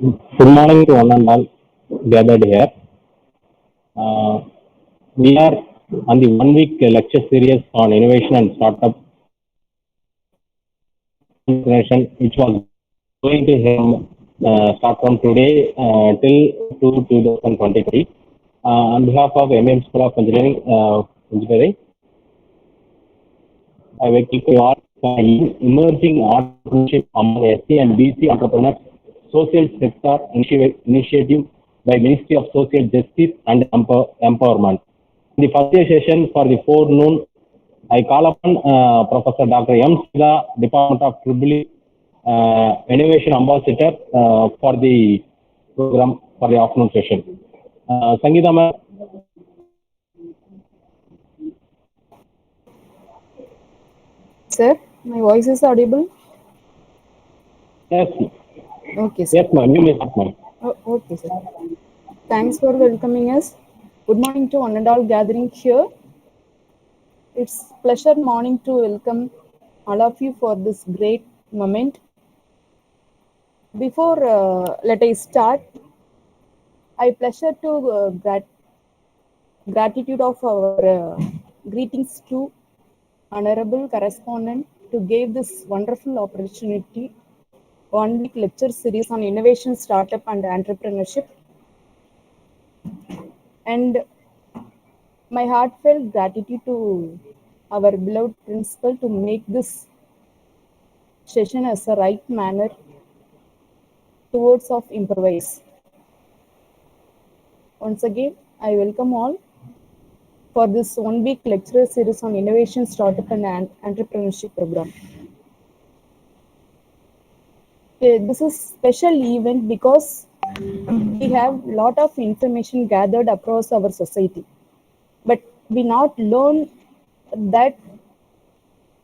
Good morning to one and all gathered here. Uh, we are on the 1 week lecture series on innovation and startup generation, which was going to start from today till to 2023. On behalf of M.A.M School of Engineering, I welcome you all for emerging entrepreneurship among SC and BC entrepreneurs social sector initiative by Ministry of Social Justice and Empowerment. In the first session for the forenoon, I call upon Professor Dr.M.Sangeetha, Department of Tribal Innovation Ambassador for the program for the afternoon session. Sangeetha ma'am. Sir, my voice is audible? Yes. Okay, sir. Yes, ma'am. You may start, ma'am. Okay, sir. Thanks for welcoming us. Good morning to one and all gathering here. It's pleasure morning to welcome all of you for this great moment. Before let I start, I pleasure to gratitude of our greetings to honorable correspondent to give this wonderful opportunity 1 week lecture series on innovation, startup, and entrepreneurship. And my heartfelt gratitude to our beloved principal to make this session as a right manner towards of improvise. Once again, I welcome all for this 1 week lecture series on innovation, startup, and entrepreneurship program. This is special event because we have lot of information gathered across our society, but we not learn that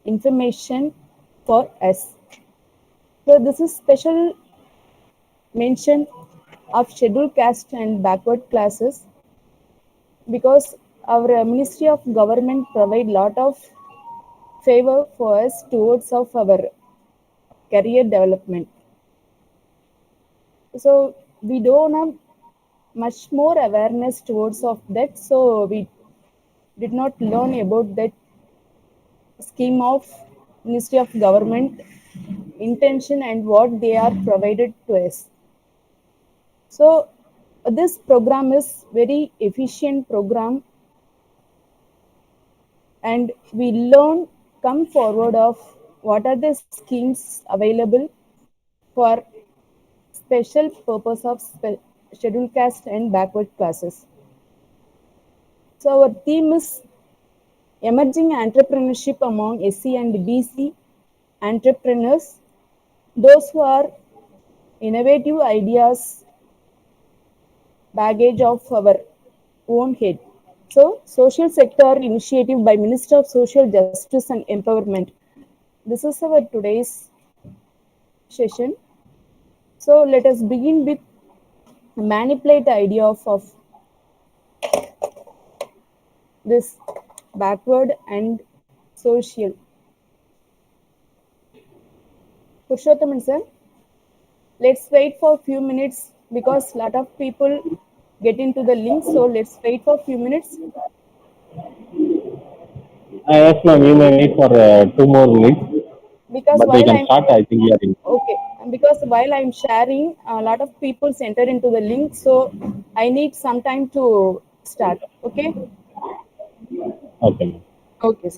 information for us. So this is special mention of scheduled caste and backward classes because our Ministry of Government provide lot of favor for us towards of our career development. So we don't have much more awareness towards of that. So we did not learn about that scheme of Ministry of Government intention and what they are provided to us. So this program is very efficient program and we learn come forward of what are the schemes available for special purpose of scheduled caste and backward classes. So our theme is emerging entrepreneurship among SC and BC entrepreneurs, those who are innovative ideas baggage of our own head. So, social sector initiative by Minister of Social Justice and Empowerment. This is our today's session. So, let us begin with manipulate the idea of this backward and social. Purushothaman sir, let's wait for a few minutes because a lot of people get into the link. So, let's wait for a few minutes. Yes, ma'am. You may wait for 2 more minutes, Because but we while can I'm start. I think we are in. okay, because while I'm sharing, a lot of people enter into the link, so I need some time to start. Okay. Okay, ma'am. Okay.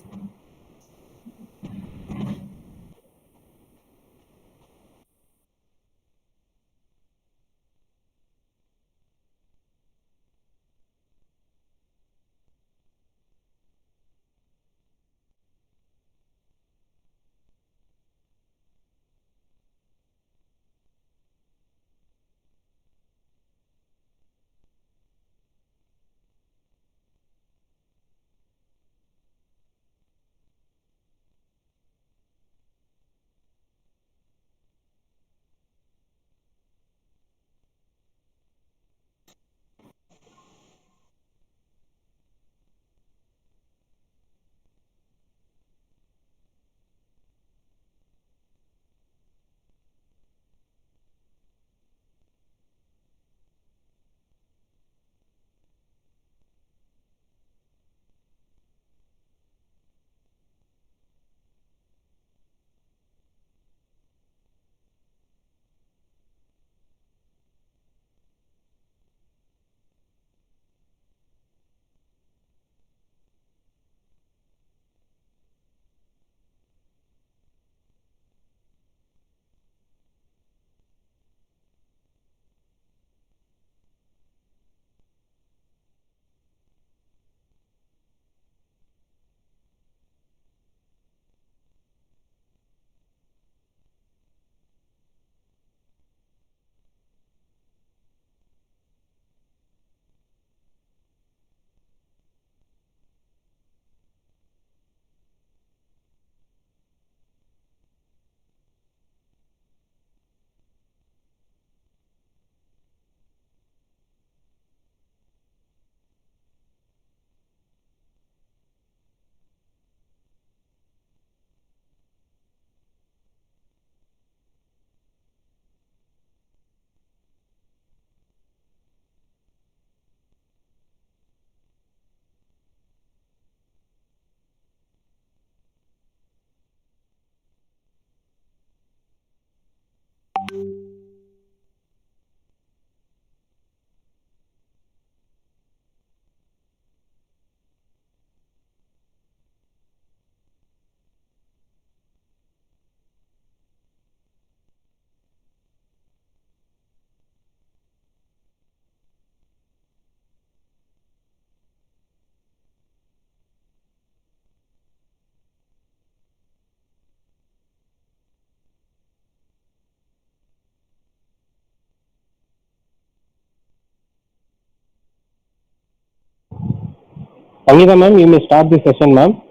Sangeetha ma'am, you may start the session, ma'am.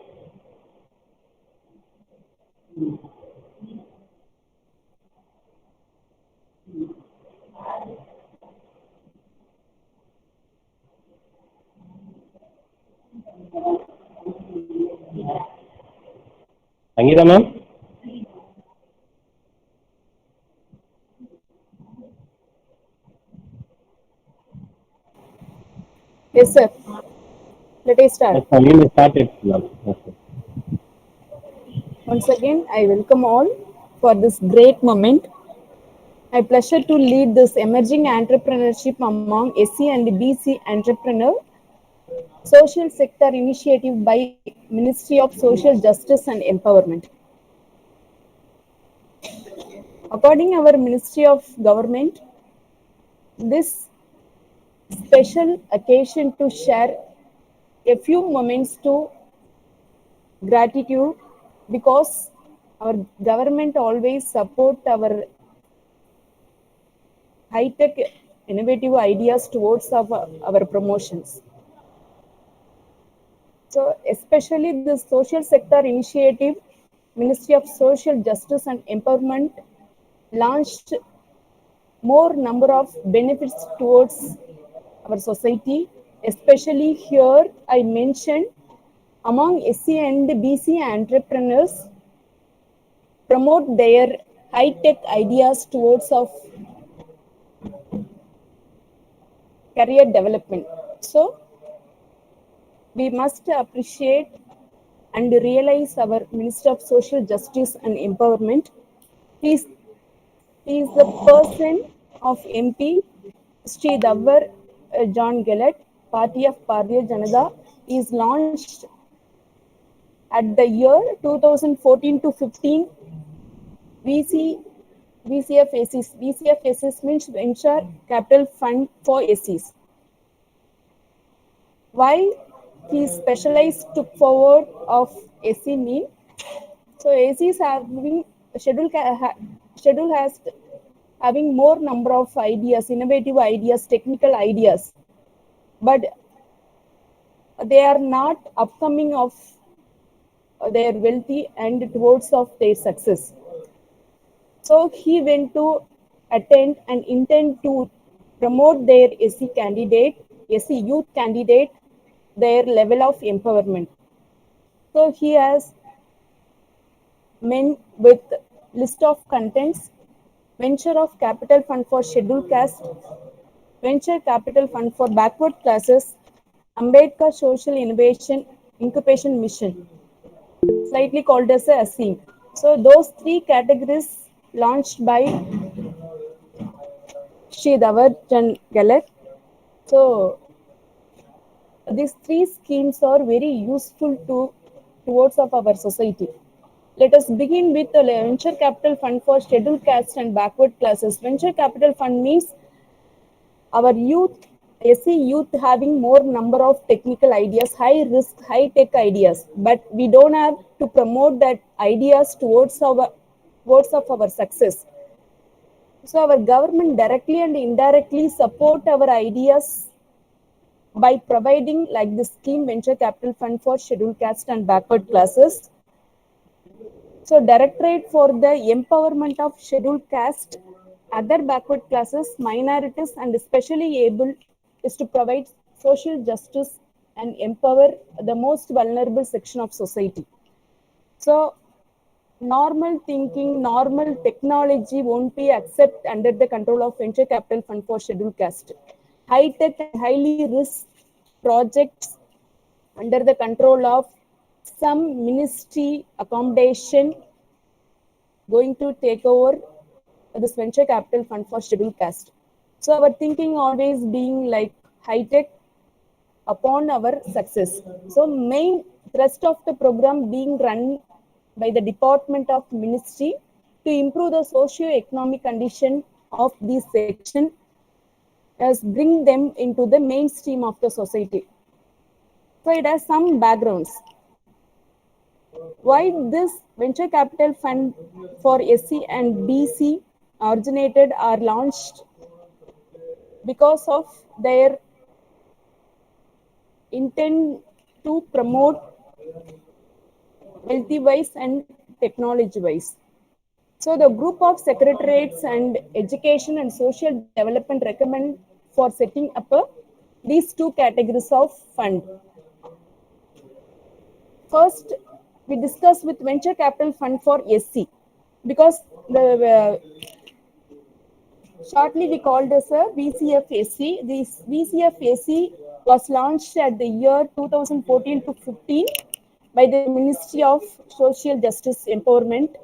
Sangeetha ma'am. Yes, sir. Let us Yes, start. ma'am, you may start it, ma'am. Yes, sir. Once again, I welcome all for this great moment. My pleasure to lead this emerging entrepreneurship among SC and BC entrepreneur social sector initiative by Ministry of Social Justice and Empowerment. According our Ministry of Government, this special occasion to share a few moments to gratitude because our government always support our high-tech innovative ideas towards our promotions. So especially the social sector initiative, Ministry of Social Justice and Empowerment launched more number of benefits towards our society. Especially here, I mentioned among SC and BC entrepreneurs promote their high-tech ideas towards of career development. So we must appreciate and realize our Minister of Social Justice and Empowerment. He is, he is the person of MP Sri Davar John Gillett, Party of Bharatiya Janata, is launched at the year 2014 to 15 VC, VCF VCF means Venture Capital Fund for SCs. Why he specialized took forward of SC mean? So AC is having schedule has having more number of ideas, innovative ideas, technical ideas, but they are not upcoming of their wealthy and towards of their success. So he went to attend and intend to promote their SC candidate, SC youth candidate, their level of empowerment. So he has men with list of contents, venture of capital fund for scheduled caste, venture capital fund for backward classes, Ambedkar social innovation incubation mission, slightly called as a ASIM. So those three categories launched by Sri Davarjan Galet. So these three schemes are very useful to towards of our society. Let us begin with the venture capital fund for scheduled caste and backward classes. Venture capital fund means our youth, SC youth having more number of technical ideas, high risk, high tech ideas, but we don't have to promote that ideas towards of our success. So our government directly and indirectly support our ideas by providing like the scheme venture capital fund for scheduled caste and backward classes. So Directorate for the Empowerment of Scheduled Caste, other backward classes, minorities and especially able is to provide social justice and empower the most vulnerable section of society. So normal thinking, normal technology won't be accepted under the control of venture capital fund for scheduled caste. High tech and highly risk projects under the control of some ministry accommodation going to take over this venture capital fund for scheduled caste. So our thinking always being like high tech upon our success. So main thrust of the program being run by the Department of Ministry to improve the socio-economic condition of this section as bring them into the mainstream of the society. So it has some backgrounds. Why this venture capital fund for SC and BC originated or launched because of their intent to promote healthy wise and technology wise. So the group of secretariats and education and social development recommend for setting up these two categories of fund. First, we discuss with venture capital fund for SC because the shortly we called as a VCFAC. This VCFAC was launched at the year 2014 to 15 by the Ministry of Social Justice Empowerment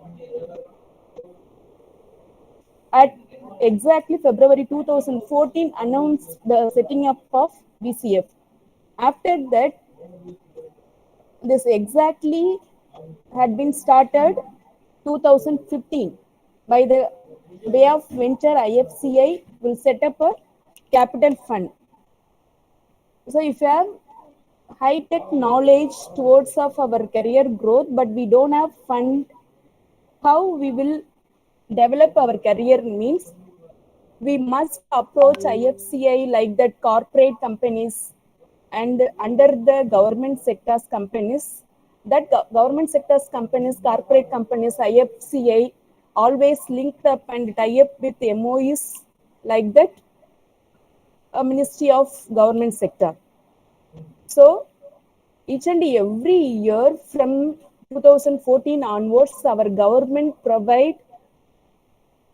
at exactly February 2014 announced the setting up of VCF. After that, this exactly had been started 2015 by the way of venture IFCI will set up a capital fund. So if you have high tech knowledge towards of our career growth, but we don't have fund, how we will develop our career means we must approach IFCI like that corporate companies and under the government sectors companies, that government sectors companies, corporate companies, IFCI always linked up and tie up with MOUs like that, a ministry of government sector. So each and every year from 2014 onwards, our government provide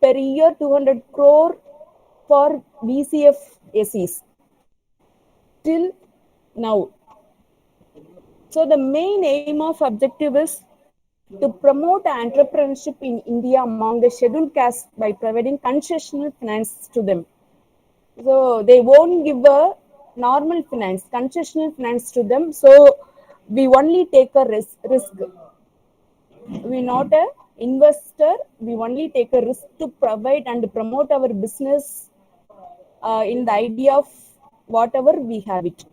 per year 200 crore for VCF ACs till now. So the main aim of objective is to promote entrepreneurship in India among the scheduled caste by providing concessional finance to them. So they won't give a normal finance, concessional finance to them. So we only take a risk. We're not a investor. We only take a risk to provide and promote our business in the idea of whatever we have it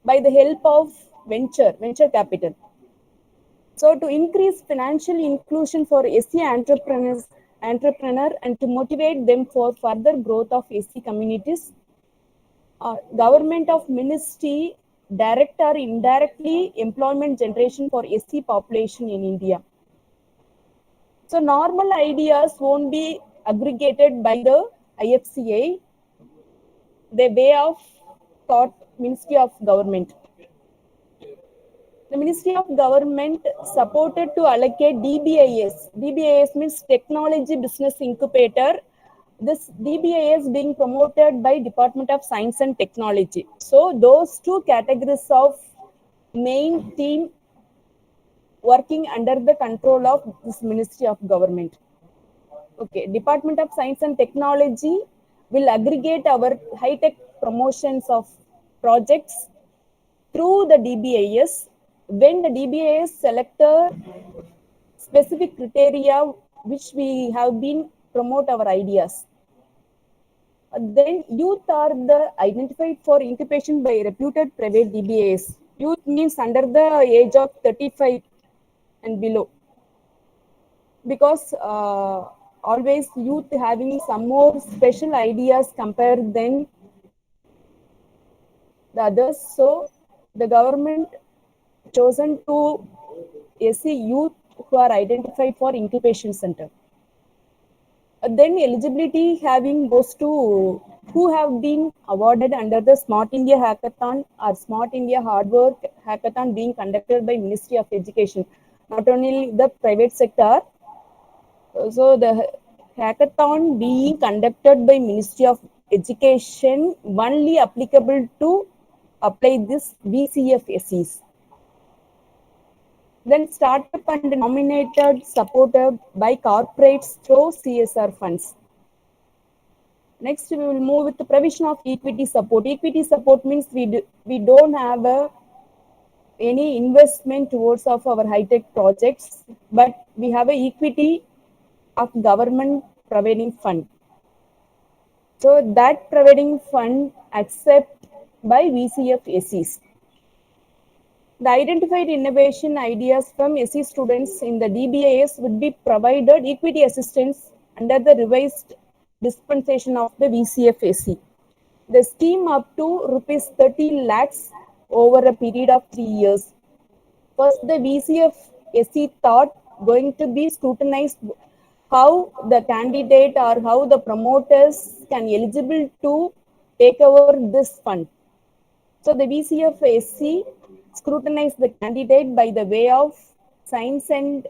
by the help of venture capital. So to increase financial inclusion for SC entrepreneur and to motivate them for further growth of SC communities, government of ministry direct or indirectly employment generation for SC population in India. So normal ideas won't be aggregated by the IFCA, the way of thought Ministry of Government. The Ministry of Government supported to allocate DBIS. DBIS means Technology Business Incubator. This DBIS being promoted by Department of Science and Technology. So those two categories of main team working under the control of this Ministry of Government. Okay, Department of Science and Technology will aggregate our high-tech promotions of projects through the DBIS. When the DBIS select a specific criteria which we have been promote our ideas, then youth are the identified for incubation by reputed private DBIS. Youth means under the age of 35 and below, because always youth having some more special ideas compared than the others. So the government chosen to SC youth who are identified for incubation center. Then eligibility having goes to who have been awarded under the Smart India Hackathon or Smart India Hard Work Hackathon being conducted by Ministry of Education. Not only the private sector, so the hackathon being conducted by Ministry of Education only applicable to apply this VCFSEs. Then startup and nominated supported by corporates through CSR funds. Next, we will move with the provision of equity support. Equity support means we don't have any investment towards of our high-tech projects, but we have a equity of government providing fund. So that providing fund accept by VCF ACs. The identified innovation ideas from SC students in the DBIS would be provided equity assistance under the revised dispensation of the VCF AC. The scheme up to rupees 30 lakhs over a period of 3 years. First, the VCF-SC thought going to be scrutinized how the candidate or how the promoters can eligible to take over this fund. So the VCF-SC scrutinized the candidate by the way of science and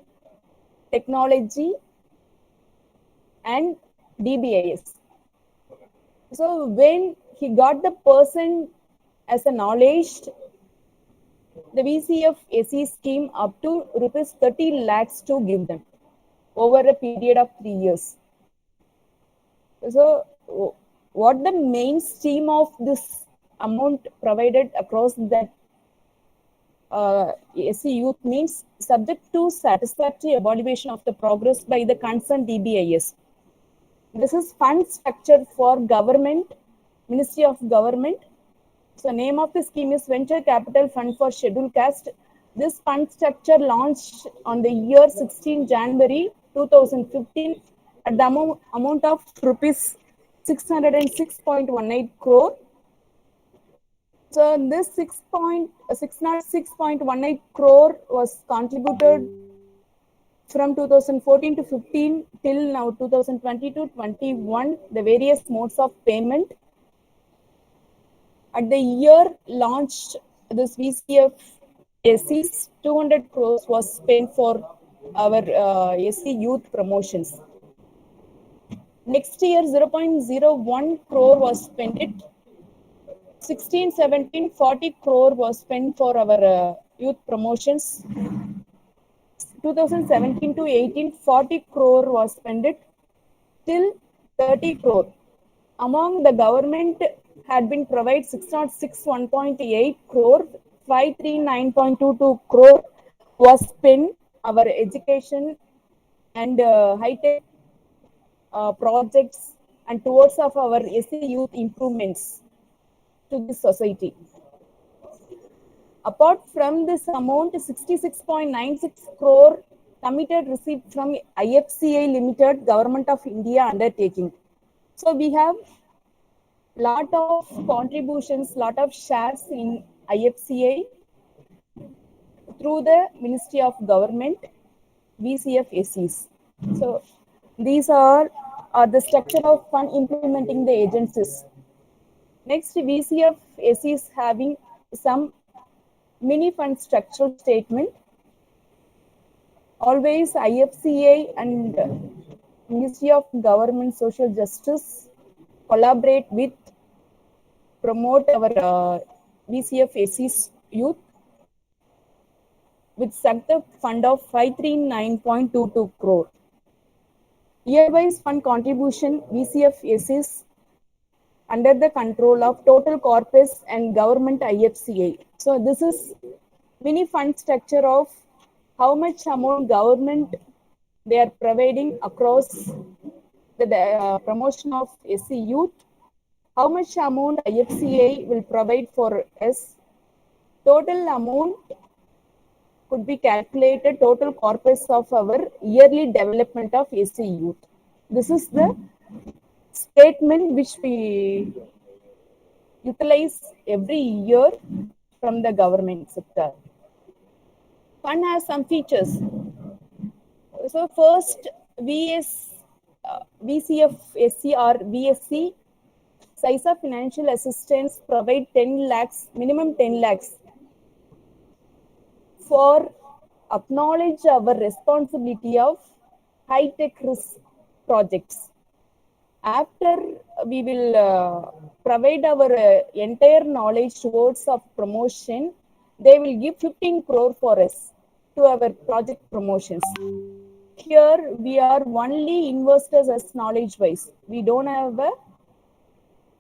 technology and DBIS. So when he got the person as a knowledge, the VCF AC scheme up to rupees 30 lakhs to give them over a period of 3 years. So what the main scheme of this amount provided across that SC youth means subject to satisfactory evaluation of the progress by the concerned DBIS. This is fund structure for government, Ministry of Government. So name of the scheme is Venture Capital Fund for Scheduled Caste. This fund structure launched on the year 16 January 2015 at the amount of rupees 606.18 crore. So this 606.18 crore was contributed from 2014 to 15 till now 2020 to 21, the various modes of payment. At the year launched, this VCF SC's 200 crores was spent for our SC youth promotions. Next year, 0.01 crore was spent. It 16, 17, 40 crore was spent for our youth promotions. 2017 to 18, 40 crore was spent. It till 30 crore. Among the government had been provided 606 1.8 crore, 539.22 crore was spent our education and high-tech projects and towards of our SC youth improvements to this society. Apart from this amount, 66.96 crore committed received from IFCI Limited, Government of India undertaking. So we have lot of contributions, lot of shares in IFCI through the Ministry of Government, VCF SEs. So these are the structure of fund implementing the agencies. Next, VCF SEs having some mini fund structural statement. Always IFCI and Ministry of Government Social Justice collaborate with promote our VCF SEs youth with Sakta fund of 539.22 crore. Year-wise fund contribution VCF SEs under the control of total corpus and government IFCI. So this is mini fund structure of how much amount government they are providing across the promotion of SC youth, how much amount IFCI will provide for us, total amount could be calculated, total corpus of our yearly development of SC youth. This is the statement which we utilize every year from the government sector. Fund has some features. So first, VCF SC or VSC size of financial assistance provide 10 lakhs, minimum 10 lakhs for acknowledge our responsibility of high-tech risk projects. After we will provide our entire knowledge towards of promotion, they will give 15 crore for us to our project promotions. Here we are only investors as knowledge wise. We don't have a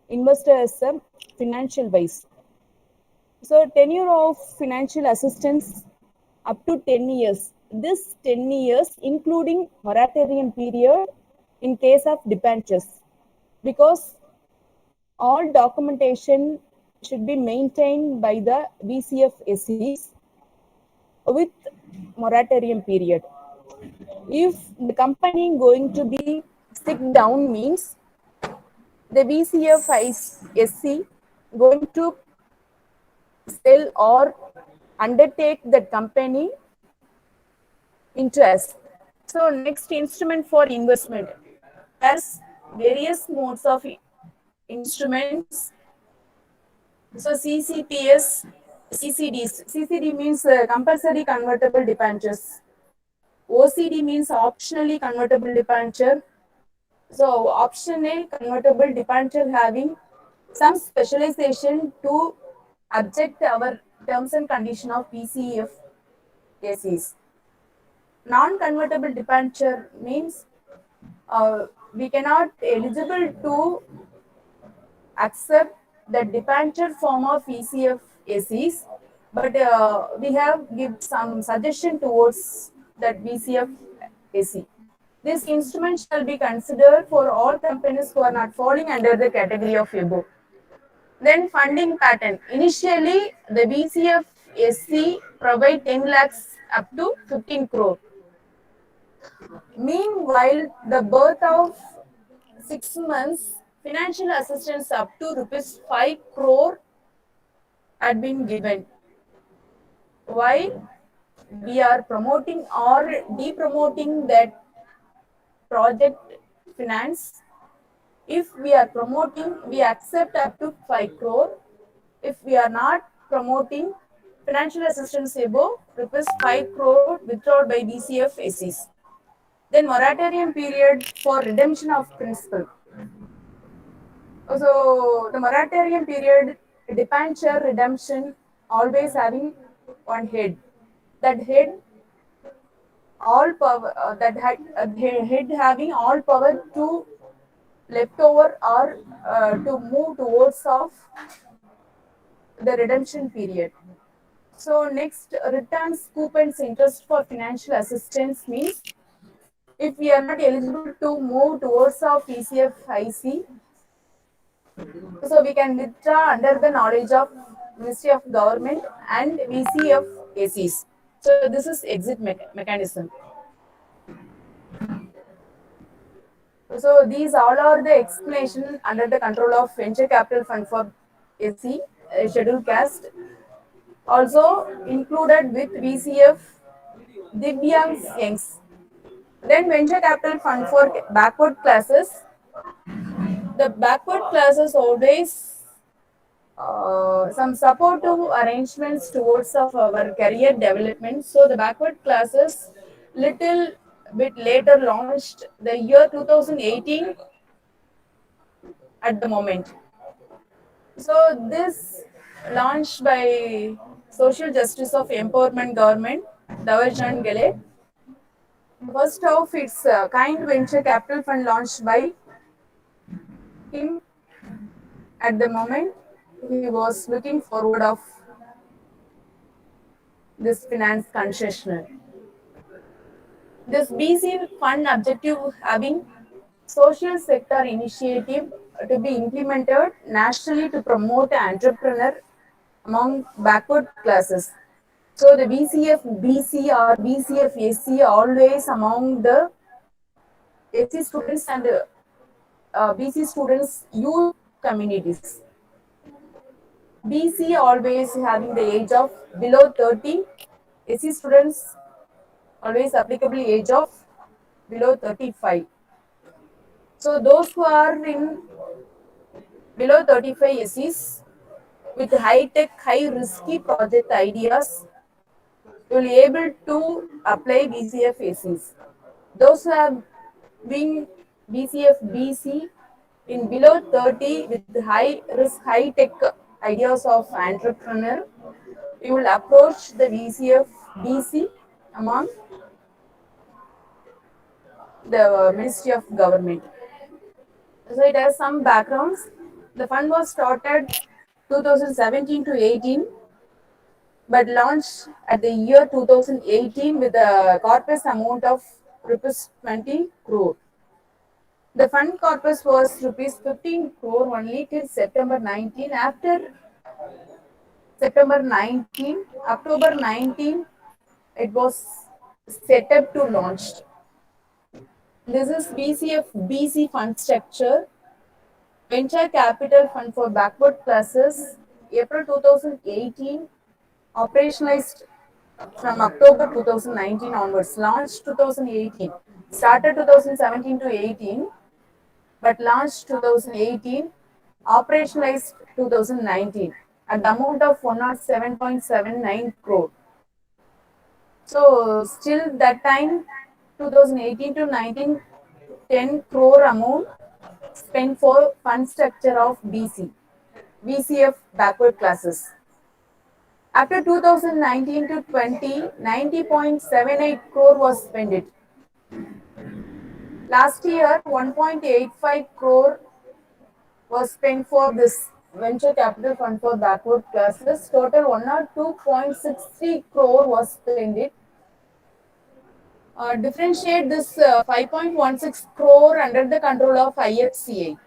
investor as a financial wise. So tenure of financial assistance up to 10 years. This 10 years including moratorium period in case of debentures, because all documentation should be maintained by the VCF SEs with moratorium period. If the company going to be stick down means the VCF SC going to sell or undertake that company into us. So next, instrument for investment. There's various modes of instruments. So CCPS, CCDs. CCD means compulsory convertible debentures. OCD means optionally convertible debenture. So optional convertible debenture having some specialization to object our terms and condition of PCF cases. Non-convertible debenture means we cannot eligible to accept the debenture form of ECF ACs, but we have give some suggestion towards that BCF AC. This instrument shall be considered for all companies who are not falling under the category of above. Then funding pattern. Initially, the BCF SC provide 10 lakhs up to 15 crore. Meanwhile, the birth of 6 months, financial assistance up to rupees 5 crore had been given. Why? We are promoting or de-promoting that project finance. If we are promoting, we accept up to 5 crore. If we are not promoting, financial assistance above rupees 5 crore withdrawn by BCF ACs. Then moratorium period for redemption of principal. So the moratorium period, debenture redemption always having one head. That head all power head having all power to leftover or to move towards of the redemption period. So next, returns, coupons, interest for financial assistance means if we are not eligible to move towards of PCF IC, so we can withdraw under the knowledge of Ministry of Government and VCF ACs. So this is exit mechanism. So these all are the explanation under the control of venture capital fund for SC, scheduled caste, also included with VCF Divyang Yangs. Then venture capital fund for backward classes. The backward classes always some supportive arrangements towards of our career development. So the backward classes little bit later launched the year 2018 at the moment. So this launched by Social Justice of Empowerment Government, Davarjan Gale. First of its kind venture capital fund launched by him at the moment. He was looking forward of this finance concessional. This BC fund objective having social sector initiative to be implemented nationally to promote entrepreneur among backward classes. So the BCF BC or BCF SC always among the SC students and BC students youth communities. BC always having the age of below 30, SC students always applicable age of below 35. So those who are in below 35 SCs with high tech, high risky project ideas will be able to apply BCF ACs. Those who have been BCF BC in below 30 with high risk, high tech ideas of entrepreneur, you will approach the BCF BC among the Ministry of Government. So it has some backgrounds. The fund was started 2017 to 18, but launched at the year 2018 with a corpus amount of rupees 20 crore. The fund corpus was rupees 15 crore only till September 19. After September 19, October 19, it was set up to launch. This is BCF BC fund structure, venture capital fund for backward classes, April 2018, operationalized from October 2019 onwards, launched 2018, started 2017 to 18, but launched 2018, operationalized 2019 at the amount of 107.79 crore. So still that time, 2018 to 19, 10 crore amount spent for fund structure of BC, BCF backward classes. After 2019 to 20, 90.78 crore was spent. Last year, 1.85 crore was spent for this venture capital fund for backward classes. Total 102.63 crore was spent. Differentiate this 5.16 crore under the control of IFCA.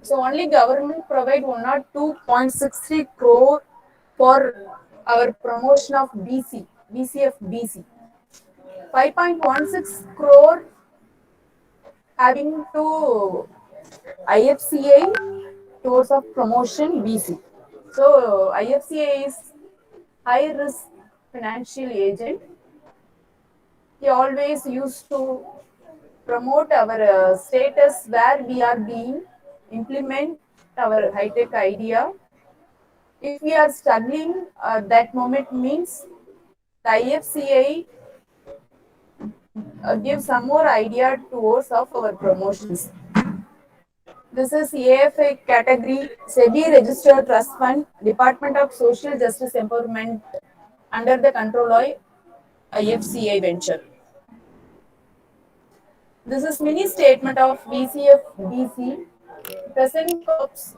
So only government provide 102.63 crore for our promotion of BC, BCF BC. 5.16 crore having to IFCA towards of promotion BC. So IFCA is high risk financial agent. He always used to promote our status where we are being implement our high tech idea. If we are struggling, that moment means the IFCA give some more idea towards of our promotions. This is AFA category, SEBI registered trust fund, Department of Social Justice Empowerment under the control of IFCA venture. This is mini statement of BCF BC. Present corps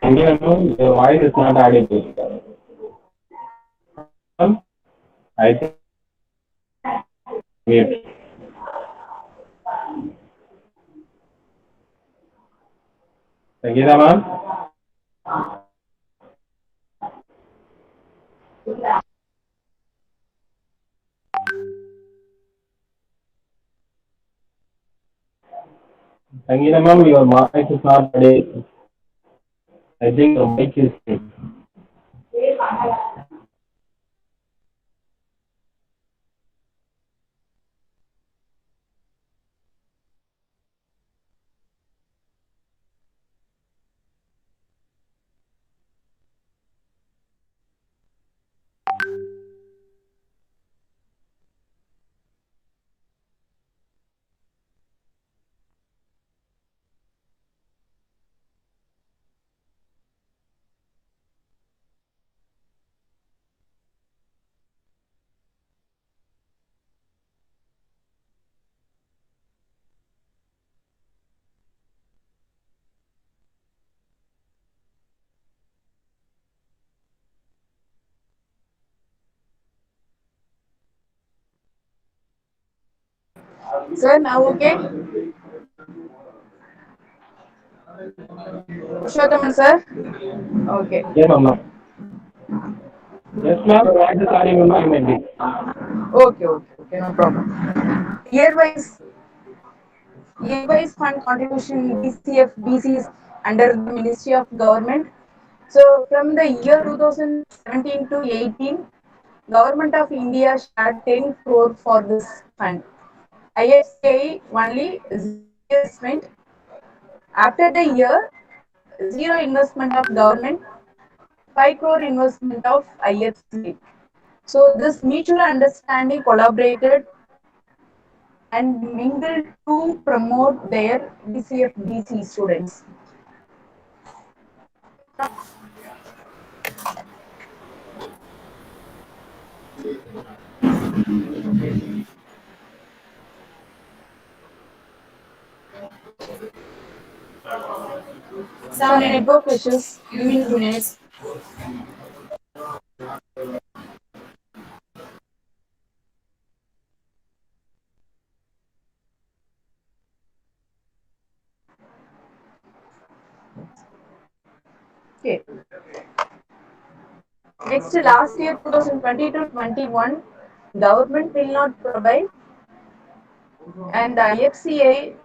Sangeetha ma'am, your voice is not audible. Ma'am, I think mute. Sangeetha ma'am, Sangeetha ma'am, your voice is not audible. I think your mic is mute.1. Sir, now okay? Purushothaman sir? Okay. Yes, ma'am. Yes, ma'am. Your voice is audible, ma'am. Maybe. Okay, no problem. Year-wise, year-wise fund contribution BCF BCs under the Ministry of Government. So from the year 2017 to 18, Government of India shared 10 crore for this fund. IFCI only zero investment. After the year, zero investment of government, 5 crore investment of IFCI. So this mutual understanding collaborated and mingled to promote their BCF BC students. Some network issues. Give me 2 minutes. Okay. Next, last year 2020 to 21, government will not provide, and the IFCA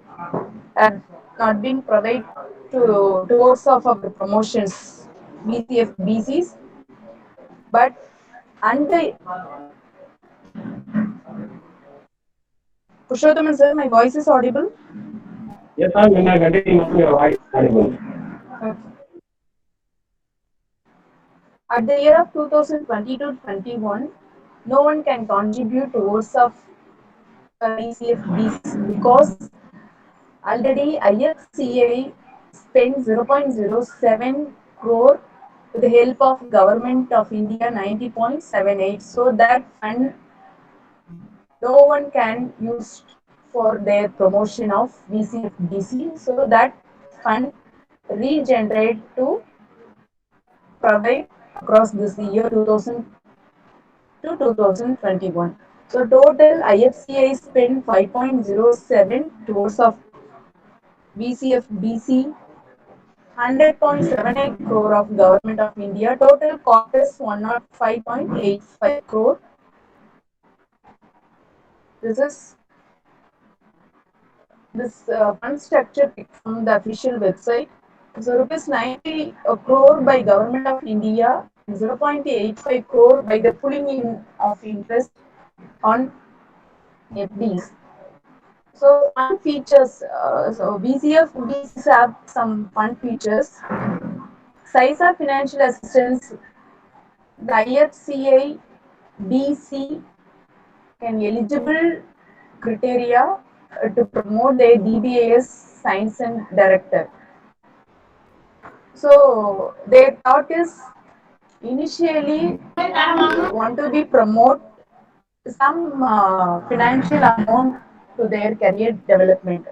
have not been provided towards of our promotions, BCF, BCs, but under Pushothaman sir, my voice is audible. Yes, sir. When I continue, your voice is audible. Okay. At the year of 2020 to 21, no one can contribute towards of BCF BCs because already IFCA spent 0.07 crore with the help of Government of India 90.78. So that fund no one can use for their promotion of BCF BC. So that fund regenerate to provide across this year 2000 to 2021. So total IFCI spent 5.07 towards of BCF BC, 100.78 crore of Government of India. Total cost is 105.85 crore. This is this fund structure picked from the official website. So rupees 90 crore by Government of India, 0.85 crore by the pulling in of interest on FDs. So fund features, so BCF, BCs have some fund features. Size of financial assistance, the IFCA BC can eligible criteria to promote their DBAS science and director. So their thought is initially want to be promote some financial amount to their career development.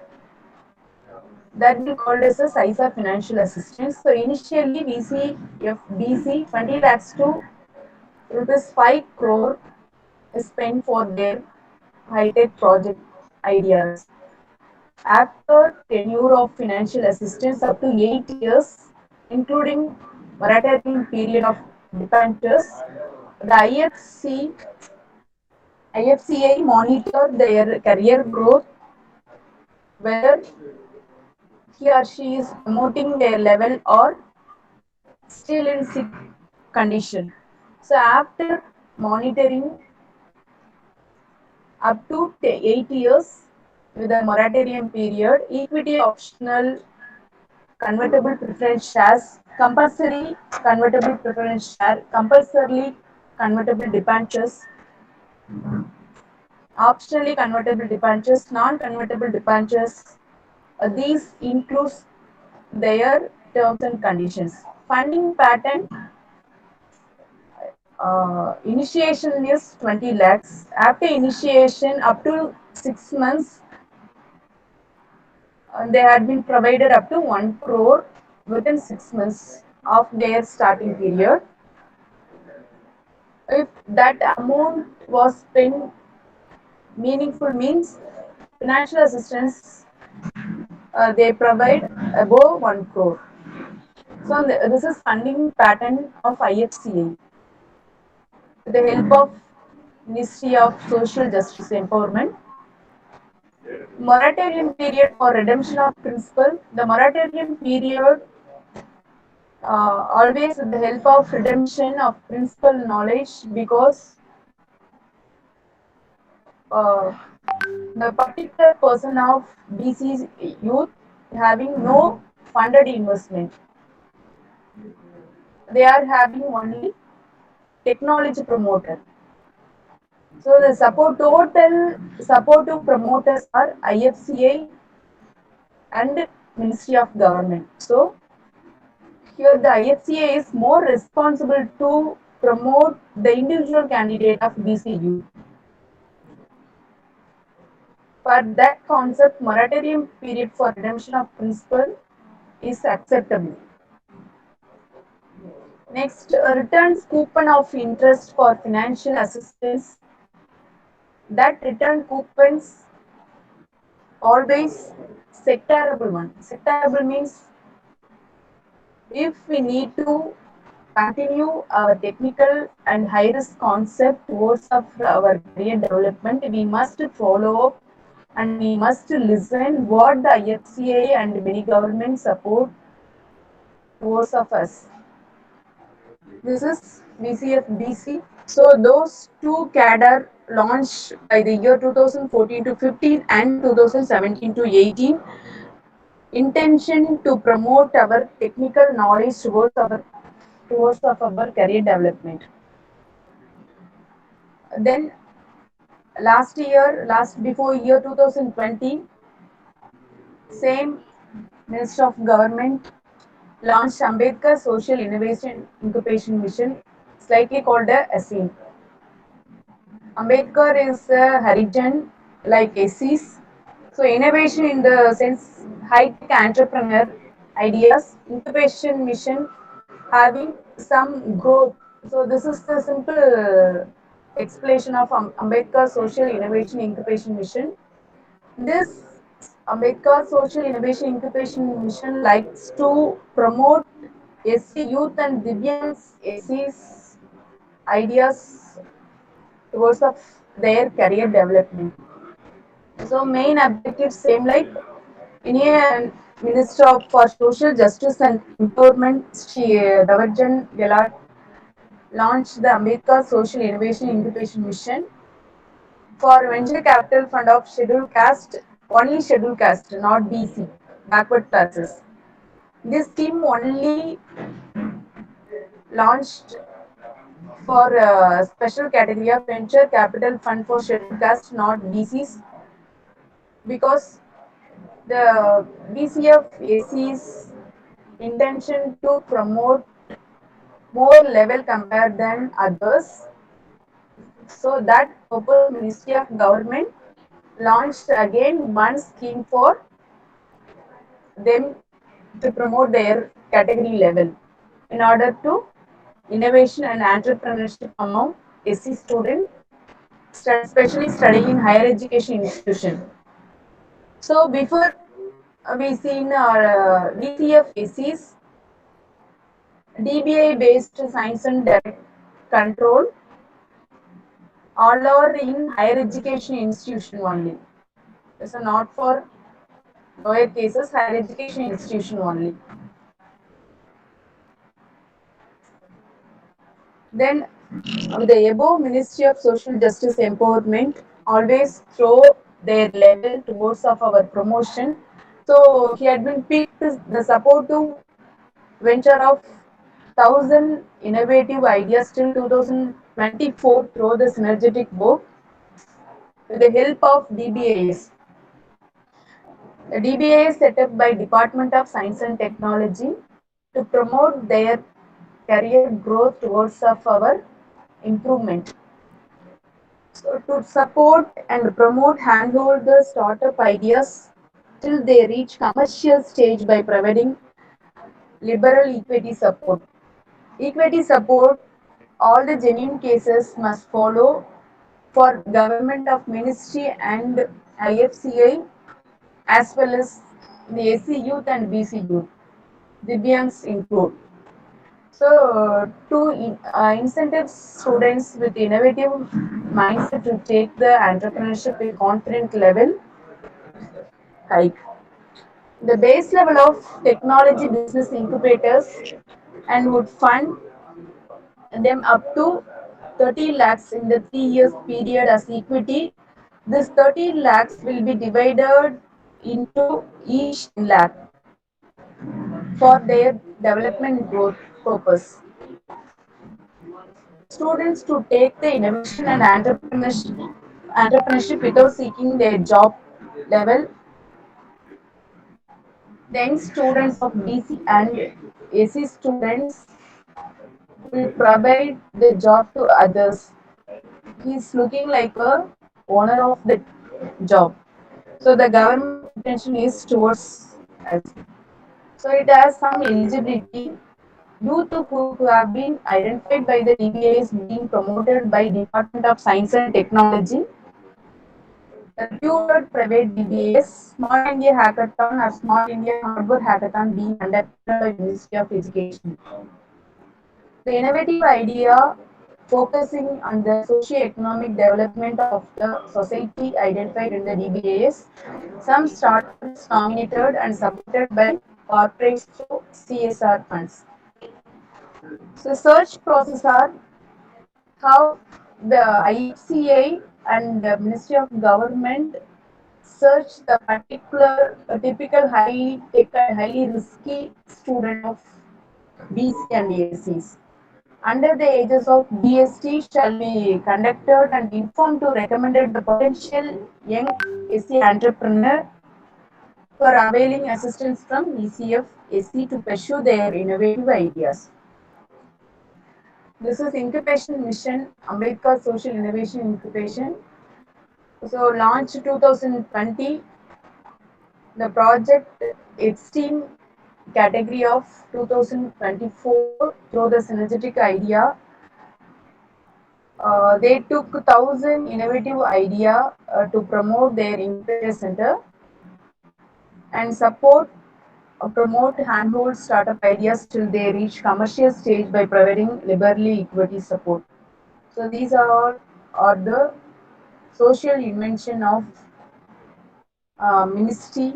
That will called as a size of financial assistance. So initially we see FBC 20 lakhs to rupees 5 crore is spent for their high-tech project ideas. After tenure of financial assistance up to 8 years, including moratorium period of debentures, the IFCA monitor their career growth, whether he or she is promoting their level or still in sick condition. So after monitoring up to 8 years with a moratorium period, equity optional convertible preference shares, compulsory convertible preference share, compulsorily convertible debentures, optionally convertible debentures, non-convertible debentures. These includes their terms and conditions. Funding pattern, initiation is 20 lakhs. After initiation, up to 6 months, they had been provided up to 1 crore within 6 months of their starting period. If that amount was spent meaningful means financial assistance they provide above 1 crore. So this is funding pattern of IFCA with the help of Ministry of Social Justice Empowerment. Moratorium period for redemption of principal. The moratorium period always with the help of redemption of principal knowledge because uh, the particular person of BC's youth having no funded investment. They are having only technology promoter. So the total supportive promoters are IFCA and Ministry of Government. So here the IFCA is more responsible to promote the individual candidate of BC youth. For that concept, moratorium period for redemption of principal is acceptable. Next, returns coupon of interest for financial assistance. That return coupons always sectorable one. Sectorable means if we need to continue our technical and high risk concept towards of our career development, we must follow up and we must listen what the IFCA and many government support towards of us. This is BCF-BC. So those two cadre launched by the year 2014 to 15 and 2017 to 18, intention to promote our technical knowledge towards of our career development. Then last before year 2020, same Minister of Government launched Ambedkar Social Innovation Incubation Mission, slightly called a ASIN. Ambedkar is a Harijan like ACES. So innovation in the sense high-tech entrepreneur ideas, incubation mission having some growth. So this is the simple explanation of Ambedkar Social Innovation Incubation Mission. This Ambedkar Social Innovation Incubation Mission likes to promote SC youth and Divyangs SC's ideas towards of their career development. So main objectives same like Indian Minister for Social Justice and Empowerment, Shri Davarjan Gelat launched the Ambedkar Social Innovation Incubation Mission for venture capital fund of scheduled caste, only scheduled caste, not BC, backward classes. This scheme only launched for a special category of venture capital fund for scheduled caste, not BCs, because the BCF AC's intention to promote more level compared than others. So that purpose Ministry of Government launched again one scheme for them to promote their category level in order to innovation and entrepreneurship among SC students, especially studying in higher education institution. So before we seen our DCF ACs, DBI based science and direct control, all are in higher education institution only. So not for lower cases, higher education institution only. Then the above Ministry of Social Justice Empowerment always throw their level towards of our promotion. So he had been picked the supportive venture of 1,000 innovative ideas till 2024 through the synergetic book with the help of DBAs. The DBA is set up by Department of Science and Technology to promote their career growth towards of our improvement. So to support and promote handhold the startup ideas till they reach commercial stage by providing liberal equity support. Equity support, all the genuine cases must follow for government of ministry and IFCI as well as the SC youth and BC youth. Divyangs include. So, to incentive students with innovative mindset to take the entrepreneurship with confident level hike. The base level of technology business incubators and would fund them up to 30 lakhs in the 3 years period as equity. This 30 lakhs will be divided into each 10 lakh for their development growth purpose. Students to take the innovation and entrepreneurship without seeking their job level. Then students of BC and AC students will provide the job to others. He's looking like a owner of the job. So the government intention is towards us. So it has some eligibility Youth who have been identified by the DBA is being promoted by Department of Science and Technology, reputed private DBAs, Smart India Hackathon or Smart India Hardware Hackathon being conducted by Ministry of Education. The innovative idea focusing on the socio-economic development of the society identified in the DBAs, some startups nominated and supported by corporates through CSR funds. So search process are how the IFCA and the Ministry of Government search the particular typical high tech and highly risky student of BC and ACs. Under the ages of BST shall be conducted and informed to recommended the potential young SC entrepreneur for availing assistance from ECF SC to pursue their innovative ideas. This is Incubation Mission, Ambedkar Social Innovation Incubation. So launched 2020, the project esteem category of 2024 through the synergetic idea. They took 1,000 innovative idea to promote their incubator center and support promote handhold startup ideas till they reach commercial stage by providing liberally equity support. So these are the social invention of ministry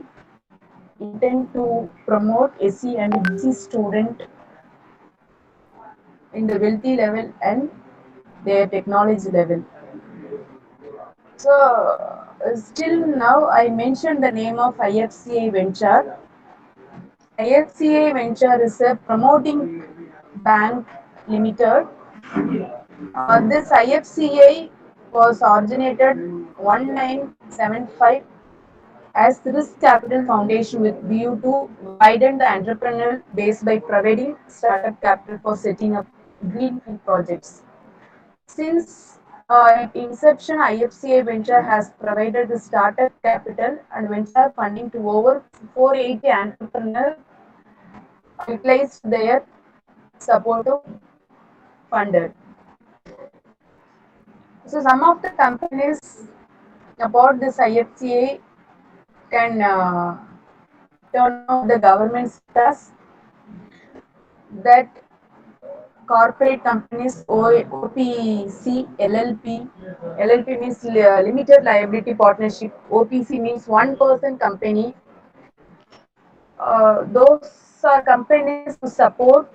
intent to promote SC and BC student in the wealthy level and their technology level. So still now I mentioned the name of IFCA Venture. IFCA Venture is a promoting bank limited. This IFCA was originated 1975 as Risk Capital Foundation with view to widen the entrepreneurial base by providing startup capital for setting up greenfield projects. Since its inception, IFCA Venture has provided the startup capital and venture funding to over 480 entrepreneurs utilized their support to funded. So some of the companies about this IFCA can turn off the government sectors that corporate companies OPC, LLP. LLP means limited liability partnership. OPC means one person company. Those are companies who support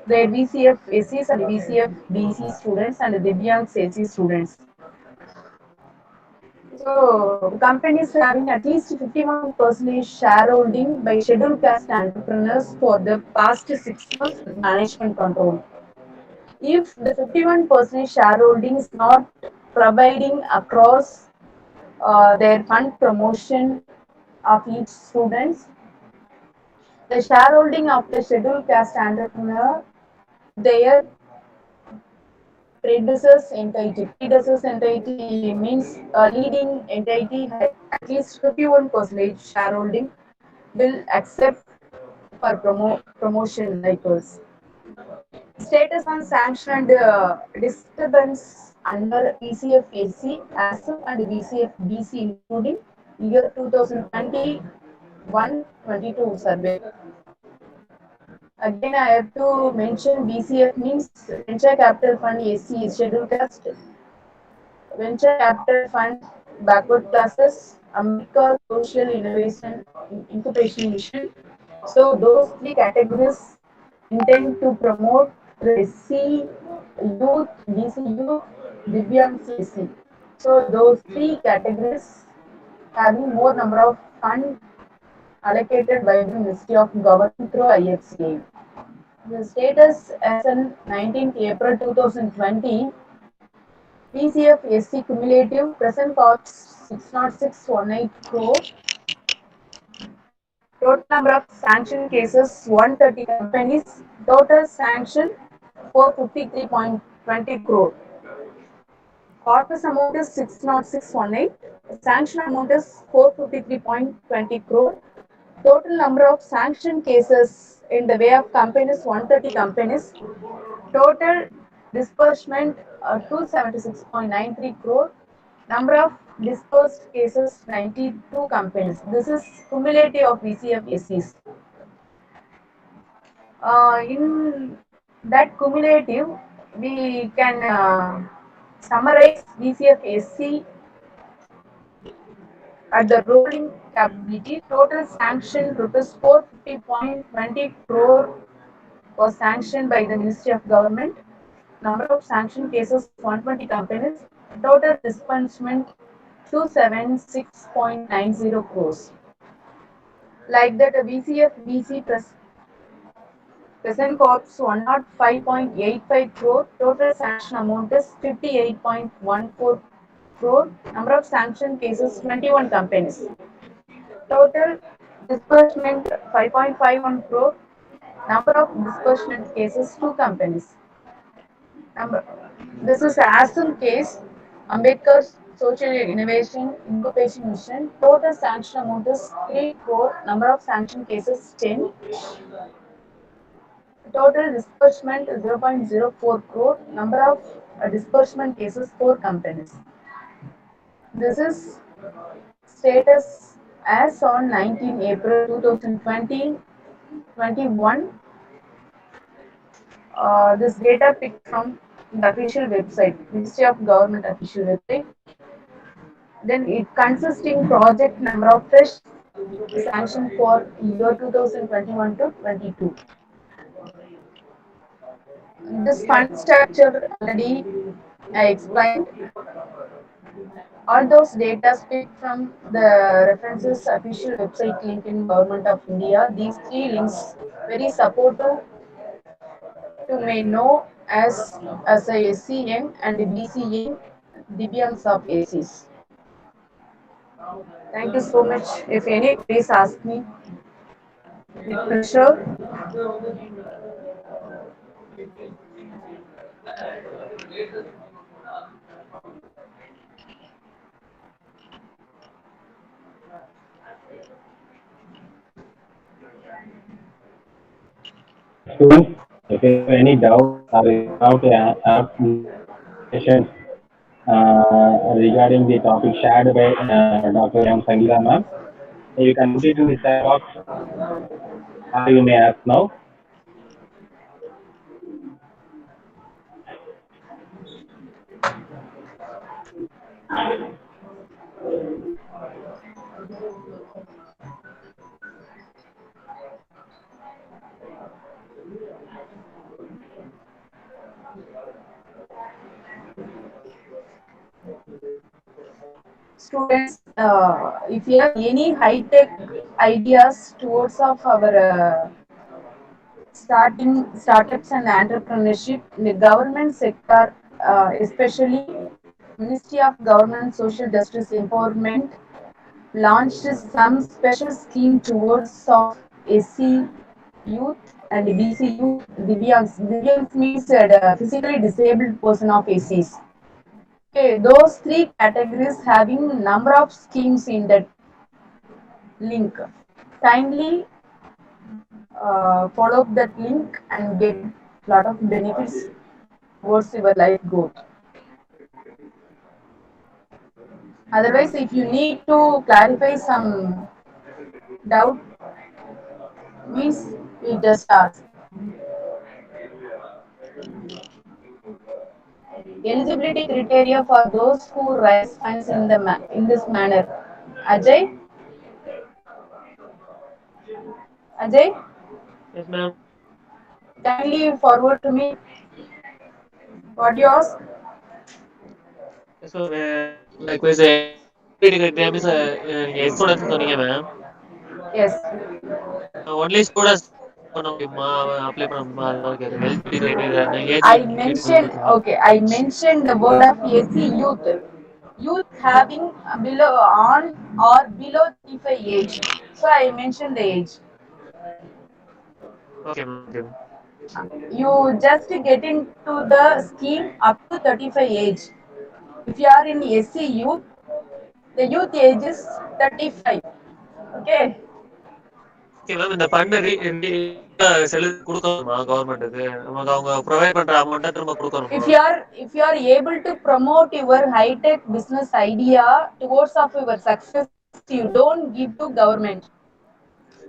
their VCF SCs and VCF BC students and the Divyang SC students. So companies having at least 51% shareholding by scheduled caste entrepreneurs for the past 6 months with management control. If the 51% shareholding is not providing across their fund promotion of each students, the shareholding of the scheduled caste entrepreneur, their predecessors entity means a leading entity had at least 51% shareholding will accept for promotion like us. Status on sanctioned disturbance under VCF-AC, ASM and VCF-BC including year 2021-22 survey. Again, I have to mention BCF means Venture Capital Fund AC is scheduled caste, Venture Capital Fund backward classes, Ambedkar Social Innovation Incubation Mission. So those three categories intend to promote the SC youth, BC youth, Divyang SC. So those three categories having more number of funds allocated by the Ministry of Government through IFCA. The status as on 19th April 2020, PCF SC cumulative present cost 60618 crore. Total number of sanctioned cases 130 companies. Total sanction 453.20 crore. Corpus amount is 60618. Sanction amount is 453.20 crore. Total number of sanctioned cases in the way of companies 130 companies. Total disbursement 276.93 crore. Number of disbursed cases 92 companies. This is cumulative of VCF SCs. In that cumulative, we can summarize VCF SC at the rolling capability. Total sanction rupees 450.20 crore was sanctioned by the Ministry of Government. Number of sanctioned cases 120 companies. Total disbursement 276.90 crores. Like that, VCF VC present corps 105.85 crore. Total sanction amount is 58.14 crore. Number of sanctioned cases 21 companies. Total disbursement 5.51 crore. Number of disbursement cases 2 companies. Number, this is ASM case, Ambedkar Social Innovation Incubation Mission. Total sanction amount is 3 crore. Number of sanction cases 10. Total disbursement 0.04 crore. Number of disbursement cases 4 companies. This is status as on 19 April 2020 21. This data picked from the official website, Ministry of Government official website. Then it consisting project number of fish sanctioned for year 2021 to 22. This fund structure already I explained. All those data picked from the references official website link in Government of India. These three links very supportive to may know as a SCM and BCM Divyangs of ACs. Thank you so much. If any, please ask me with pleasure. Students, if you have any doubts or if you have to ask more clarifications regarding the topic shared by Dr. M. Sangeetha ma'am, you can put it in the chat box or you may ask now. Students, if you have any high-tech ideas towards of our startups and entrepreneurship in the government sector, especially Ministry of Government Social Justice Empowerment launched some special scheme towards of SC youth and BC youth. Divyangs means the physically disabled person of ACs. Okay, those three categories having number of schemes in that link. Kindly follow that link and get lot of benefits towards your life growth. Otherwise, if you need to clarify some doubt, means you just ask. Eligibility criteria for those who raise funds in this manner. Ajay, Ajay, Yes, ma'am. kindly forward to me what you ask. So, likewise, eligibility criteria means young students சொன்னீங்க ma'am. Yes. Only students பண்ண முடியுமா apply பண்ண முடியுமா அதுதான் கேக்குறேன் eligibility criteria age I limit mentioned, சொல்லுங்க. okay, I mentioned the word of AC youth. Youth having below on or below 35 age. So I mentioned the age. Okay ma'am okay ma'am. You just get into the scheme up to 35 age. If you are in SC youth, the youth age is 35. Okay. Okay ma'am. இந்த fund செலுத்தி கொடுக்கணுமா கவர்மெண்ட்டுக்கு? நமக்கு அவங்க provide பண்ற அமௌண்ட்டை திரும்ப கொடுக்கணுமா? If you are able to promote your high tech business idea towards of your success, you don't give to government.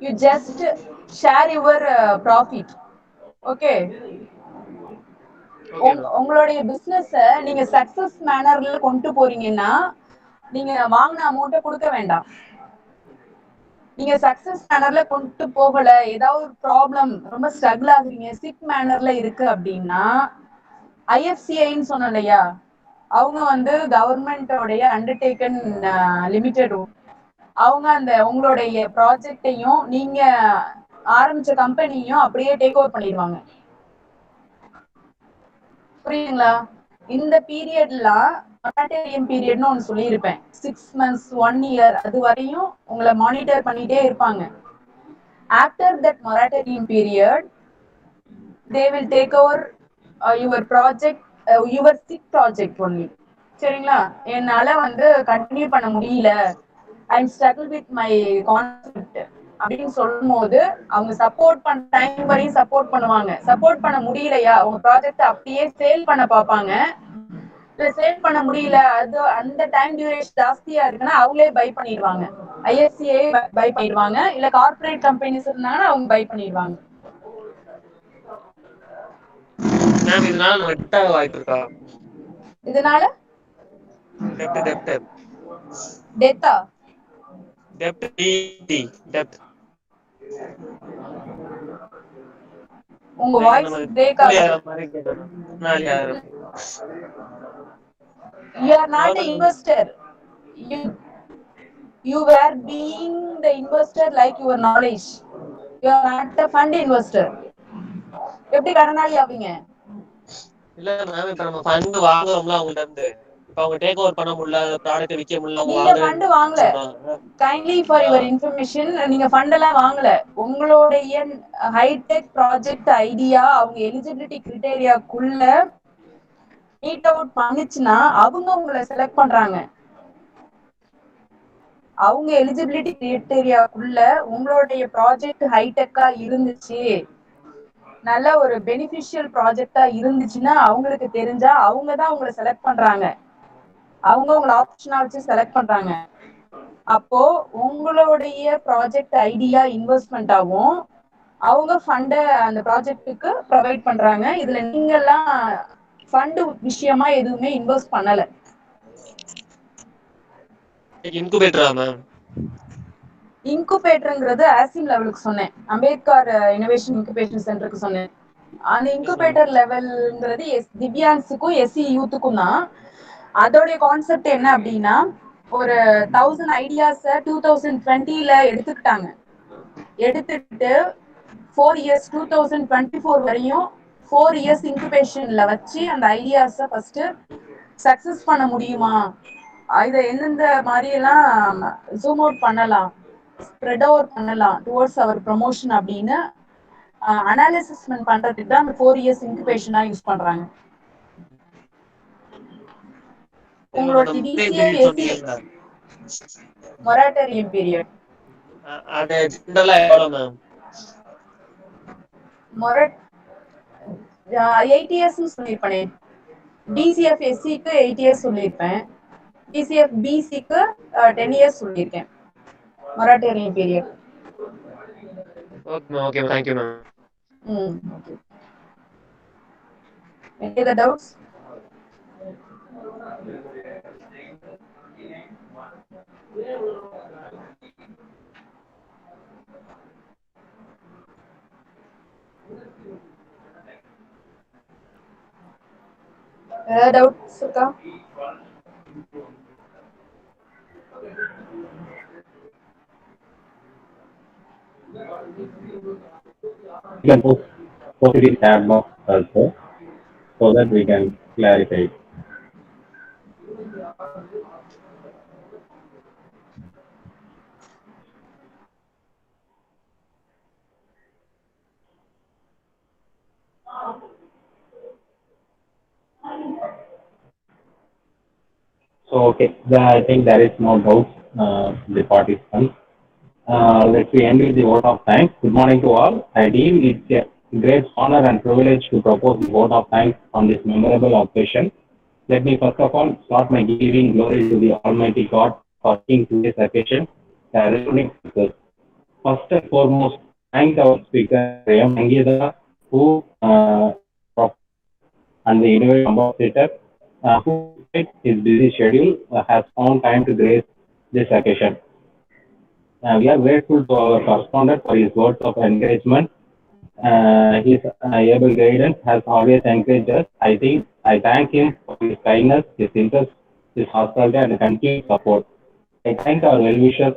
You just share your profit. Okay. Okay ma'am. உங்களுடைய பிசினஸ் நீங்க சக்சஸ் மேனர்ல கொண்டு போறீங்கன்னா நீங்க வாங்கின அமௌண்ட்டை கொடுக்க வேண்டாம். நீங்க சக்சஸ் மேனர்ல கொண்டு போகல, ஏதாவது ஒரு ப்ராப்ளம், ரொம்ப ஸ்ட்ரகிள் ஆகுறீங்க, சிக் மேனர்ல இருக்கு அப்படின்னா ஐஎஃப்சிஐன்னு சொன்னோம் இல்லையா, அவங்க வந்து கவர்மெண்டோடைய அண்டர்டேக்கன் லிமிடெட். அவங்க அந்த உங்களுடைய ப்ராஜெக்டையும் நீங்க ஆரம்பிச்ச கம்பெனியும் அப்படியே டேக் ஓவர் பண்ணிடுவாங்க. புரியுதுங்களா? இந்த பீரியட்லாம் மொராட்டோரியம் பீரியட்னு ஒன்று சொல்லியிருப்பேன். 6 months 1 year அது வரையும் உங்களை மானிட்டர் பண்ணிட்டே இருப்பாங்க. After that moratorium period they will take over your project, your sick project only. சரிங்களா? என்னால வந்து கண்டினியூ பண்ண முடியல, I am struggle with my concept அப்படின்னு சொல்லும் போது அவங்க சப்போர்ட் பண்ண டைம் வரையும் சப்போர்ட் பண்ணுவாங்க. சப்போர்ட் பண்ண முடியலையா உங்க ப்ராஜெக்ட் அப்படியே சேல் பண்ண பார்ப்பாங்க. இல்ல சேல் பண்ண முடியல, அது அந்த டைம் டியூரேஷன் ஜாஸ்தியா இருக்குன்னா அவங்களே பை பண்ணிடுவாங்க. ஐஎஃப்சிஐ பை பண்ணிடுவாங்க, இல்ல கார்பரேட் கம்பெனிஸ் இருந்தாங்கன்னா அவங்க பை பண்ணிடுவாங்க. மேம் இதனால நம்ம டெப்ட் ஆக வாய்ப்பு இருக்கா? இதனால டெப்ட் டெப்ட் டெத்தா? டெப்ட் டெப்ட் உங்க லைக் வாய்ஸ் நம்ம பிரேக் கூலி ஆகுது. ஆகிற மாதிரி கேட்டோம். நாளைக்கு ஆயிரம். You are not an investor. You you were being the investor like your knowledge. You are not a fund investor. எப்படி கடனாளி ஆவீங்க? இல்ல மேம், இப்ப நம்ம ஃபண்ட் வாங்குறோம்ல அவங்கள்ட்ட இருந்து, இப்ப அவங்க டேக் ஓவர் பண்ண முடியல, ப்ராடக்ட் விற்க முடியல, அவங்க நீங்க ஃபண்ட் வாங்குறேன்னு வாங்கல. சொல்றாங்க. கைண்ட்லி ஃபார் யுவர் இன்ஃபர்மேஷன், நீங்க ஃபண்ட் எல்லாம் வாங்கல. உங்களுடைய ஹைடெக் ப்ராஜெக்ட் ஐடியா அவங்க எலிஜிபிலிட்டி கிரைட்டீரியாக்குள்ள மீட் அவுட் பண்ணுச்சுன்னா அவங்க உங்களை செலக்ட் பண்றாங்க. அவங்க எலிஜிபிலிட்டி கிரைட்டீரியாக்குள்ள உங்களுடைய ப்ராஜெக்ட் ஹைடெக்கா இருந்துச்சு, நல்ல ஒரு பெனிஃபிஷியல் ப்ராஜெக்டா இருந்துச்சுன்னா அவங்களுக்கு தெரிஞ்சா அவங்க தான் உங்களை செலக்ட் பண்றாங்க. அவங்க உங்களை ஆப்ஷனா வச்சு செலக்ட் பண்றாங்க. அப்போ உங்களுடைய ப்ராஜெக்ட் ஐடியா இன்வெஸ்ட்மெண்ட் ஆகும், அவங்க ஃபண்ட அந்த ப்ராஜெக்ட்டுக்கு ப்ரொவைட் பண்றாங்க. இதுல நீங்க எல்லாம் ஃபண்ட் விஷயமா எதுவுமே இன்வெஸ்ட் பண்ணல. இன்குபேட்டரா மேம்? இன்குபேட்டர்ங்கிறது ஆசிம் லெவலுக்கு சொன்னேன், அம்பேத்கர் இனோவேஷன் இன்குபேஷன் சென்டருக்கு சொன்னேன். அந்த இன்குபேட்டர் லெவல்ங்கிறது திவ்யாங்ஸுக்கும் எஸ்சி யூத்துக்கும் தான். அதோடைய கான்செப்ட் என்ன அப்படின்னா, ஒரு 1000 ஐடியாஸ 2020ல எடுத்துக்கிட்டாங்க. எடுத்துட்டு 4 years 2024 வரையும் 4 years இன்குபேஷன்ல வச்சு அந்த ஐடியாஸ ஃபர்ஸ்ட் சக்சஸ் பண்ண முடியுமா, இதை எந்தெந்த மாதிரி எல்லாம் ஜூம் அவுட் பண்ணலாம், ஸ்ப்ரெட் அவுட் பண்ணலாம் டுவர்ட்ஸ் அவர் ப்ரமோஷன் அப்படின்னு அனாலிசிஸ்மெண்ட் பண்றதுக்கு தான் அந்த 4 years இன்குபேஷனா யூஸ் பண்றாங்க. உங்களோட டிசிஎஃப் எஸ்சி மொராட்டோரியம் பீரியட் அது ஜெனரலா எவ்வளவு மேம்? மொரட் 8 years சொல்லியிருப்பேன். டிசிஎஃப் எஸ்சிக்கு 8 years சொல்லியிருப்பேன். டிசிஎஃப் பிசிக்கு 10 years சொல்லியிருக்கேன் moratorium period. Okay ma'am, okay ma'am, thank you ma'am. Okay. Any other doubts? Other doubts இருக்கா? You can post it in chat box also so that we can clarify. So okay, I think there is no doubt the participants. Let's we end with the vote of thanks. Good morning to all. I deem it's a great honor and privilege to propose the vote of thanks on this memorable occasion. Let me first of all start by giving glory to the Almighty God for making today's occasion a resounding success. First and foremost, thank our speaker Dr. M.A.M. who is a professor and the innovative ambassador, who despite his busy schedule has found time to grace this occasion. We are grateful to our correspondent for his words of encouragement. His able guidance has always encouraged us. I thank him for his kindness, his interest, his hospitality, and continued support. I thank our well-wisher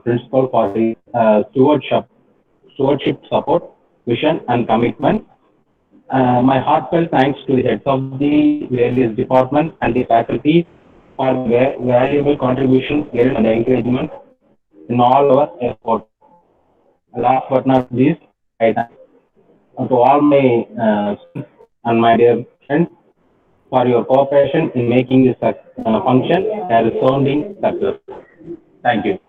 principal for his stewardship support, vision, and commitment. My heartfelt thanks to the heads of the various departments and the faculty for valuable contributions, guidance, and encouragement in all our efforts. Last but not least, I thank to all my students and my dear friends for your cooperation in making this function a resounding success. Thank you.